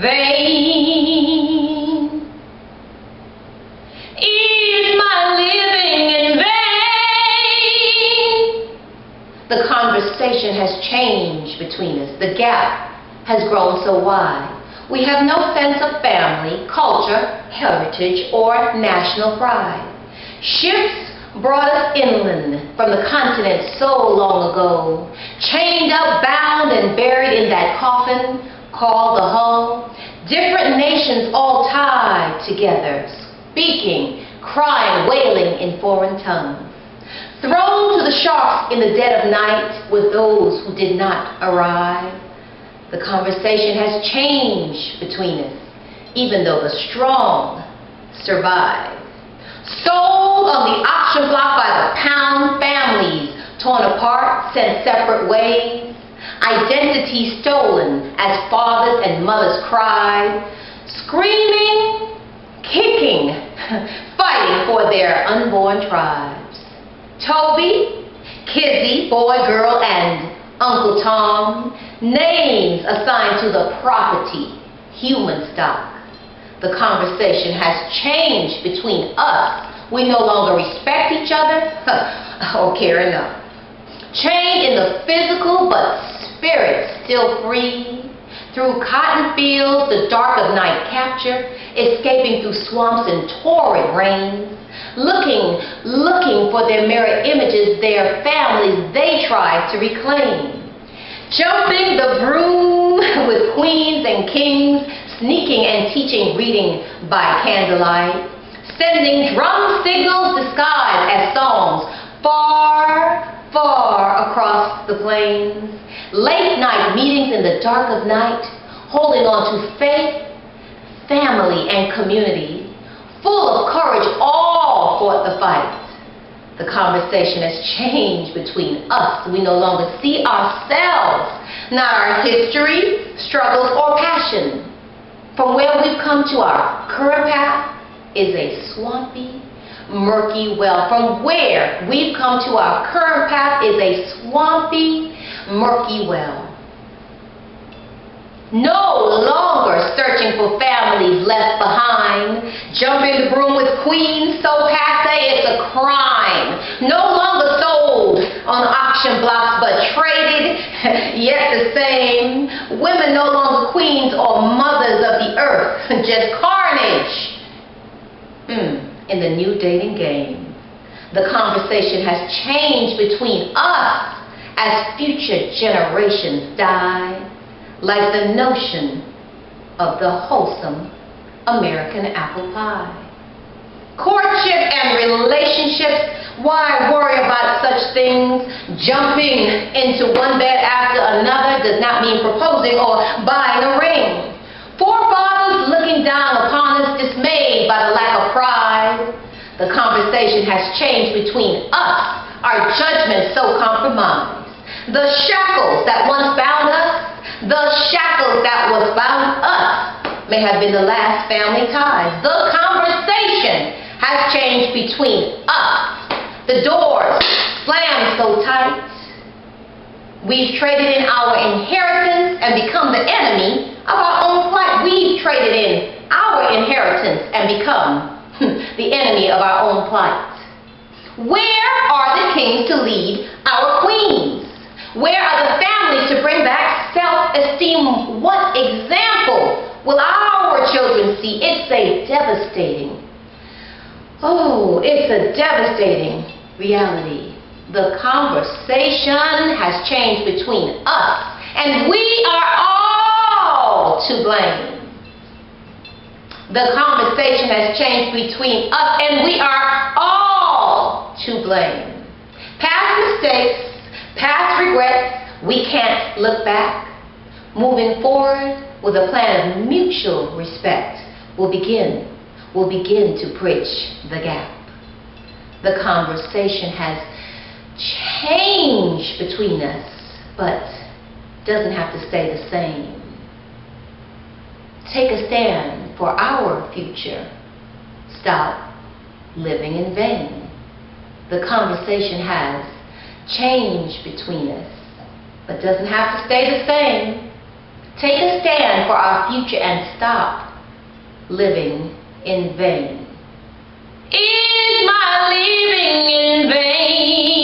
vain? Is my living in vain? The conversation has changed between us. The gap has grown so wide. We have no sense of family, culture, heritage, or national pride. Ships brought us inland from the continent so long ago, chained up, bound, and buried in that coffin called the hull. Different nations all tied together, speaking, crying, wailing in foreign tongues. Thrown to the sharks in the dead of night with those who did not arrive. The conversation has changed between us, even though the strong survive. Sold on the auction block by the pound, families torn apart, sent separate ways. Identity stolen as fathers and mothers cried, screaming, kicking, fighting for their unborn tribes. Toby, Kizzy, boy, girl, and Uncle Tom, names assigned to the property, human stock. The conversation has changed between us. We no longer respect each other or care enough. Chained in the physical, but spirit still free. Through cotton fields, the dark of night capture, escaping through swamps and torrid rains. Looking for their mirror images, their families they try to reclaim. Jumping the broom with queens and kings, sneaking and teaching reading by candlelight. Sending drum signals disguised as songs far, far across the plains. Late night meetings in the dark of night, holding on to faith, family, and community. Full of courage, all fought the fight. The conversation has changed between us. We no longer see ourselves, not our history, struggles, or passion. From where we've come to our current path is a swampy, murky well. From where we've come to our current path is a swampy, murky well. No longer searching for families left behind, jumping the broom with queens so passe it's a crime. No longer sold on auction blocks but traded, yet the same. Women no longer queens or mothers of the earth, just carnage. In the new dating game, the conversation has changed between us as future generations die. Like the notion of the wholesome American apple pie. Courtship and relationships, why worry about such things? Jumping into one bed after another does not mean proposing or buying a ring. Forefathers looking down upon us, dismayed by the lack of pride. The conversation has changed between us, our judgment so compromised. The shackles that once bound us, the shackles that was bound us may have been the last family ties. The conversation has changed between us. The doors slammed so tight. We've traded in our inheritance and become the enemy of our own plight. We've traded in our inheritance and become the enemy of our own plight. Where are the kings to lead our queens? Where are the families to bring back self-esteem? What example will our children see? It's a devastating reality. The conversation has changed between us, and we are all to blame. The conversation has changed between us, and we are all to blame. Past mistakes, past regrets, we can't look back. Moving forward with a plan of mutual respect, we'll begin to bridge the gap. The conversation has changed between us, but doesn't have to stay the same. Take a stand for our future. Stop living in vain. The conversation has changed between us, but doesn't have to stay the same. Take a stand for our future and stop living in vain. Is my living in vain?